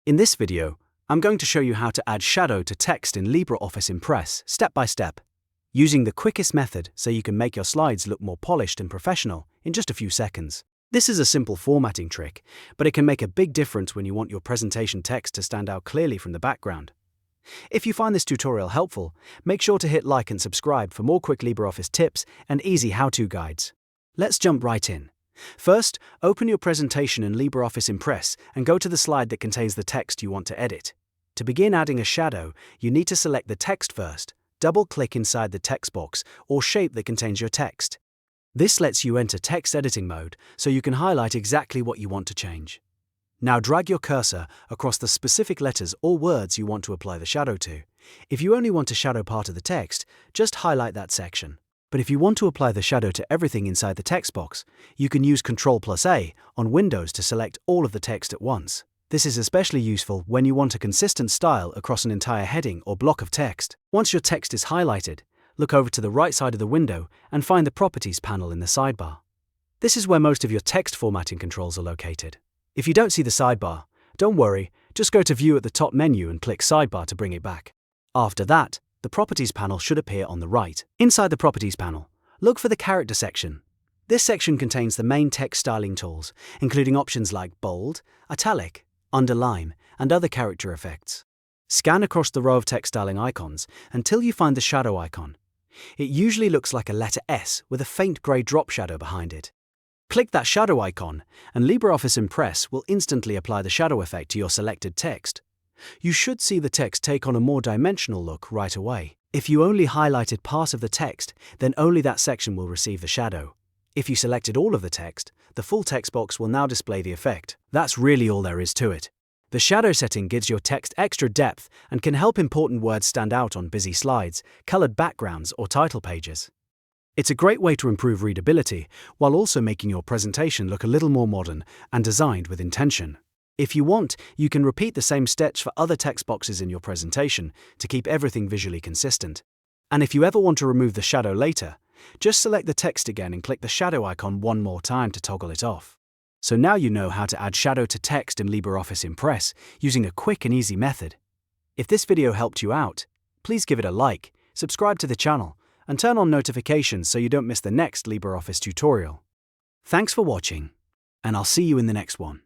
In this video, I'm going to show you how to add shadow to text in LibreOffice Impress step by step, using the quickest method so you can make your slides look more polished and professional in just a few seconds. This is a simple formatting trick, but it can make a big difference when you want your presentation text to stand out clearly from the background. If you find this tutorial helpful, make sure to hit like and subscribe for more quick LibreOffice tips and easy how-to guides. Let's jump right in. First, open your presentation in LibreOffice Impress and go to the slide that contains the text you want to edit. To begin adding a shadow, you need to select the text first, double-click inside the text box or shape that contains your text. This lets you enter text editing mode so you can highlight exactly what you want to change. Now drag your cursor across the specific letters or words you want to apply the shadow to. If you only want to shadow part of the text, just highlight that section. But if you want to apply the shadow to everything inside the text box, you can use Ctrl+A on Windows to select all of the text at once. This is especially useful when you want a consistent style across an entire heading or block of text. Once your text is highlighted, look over to the right side of the window and find the Properties panel in the sidebar. This is where most of your text formatting controls are located. If you don't see the sidebar, don't worry, just go to View at the top menu and click Sidebar to bring it back. After that, the Properties panel should appear on the right. Inside the Properties panel, look for the Character section. This section contains the main text styling tools, including options like bold, italic, underline, and other character effects. Scan across the row of text styling icons until you find the shadow icon. It usually looks like a letter S with a faint grey drop shadow behind it. Click that shadow icon, and LibreOffice Impress will instantly apply the shadow effect to your selected text. You should see the text take on a more dimensional look right away. If you only highlighted part of the text, then only that section will receive the shadow. If you selected all of the text, the full text box will now display the effect. That's really all there is to it. The shadow setting gives your text extra depth and can help important words stand out on busy slides, colored backgrounds, or title pages. It's a great way to improve readability while also making your presentation look a little more modern and designed with intention. If you want, you can repeat the same steps for other text boxes in your presentation to keep everything visually consistent. And if you ever want to remove the shadow later, just select the text again and click the shadow icon one more time to toggle it off. So now you know how to add shadow to text in LibreOffice Impress using a quick and easy method. If this video helped you out, please give it a like, subscribe to the channel, and turn on notifications so you don't miss the next LibreOffice tutorial. Thanks for watching, and I'll see you in the next one.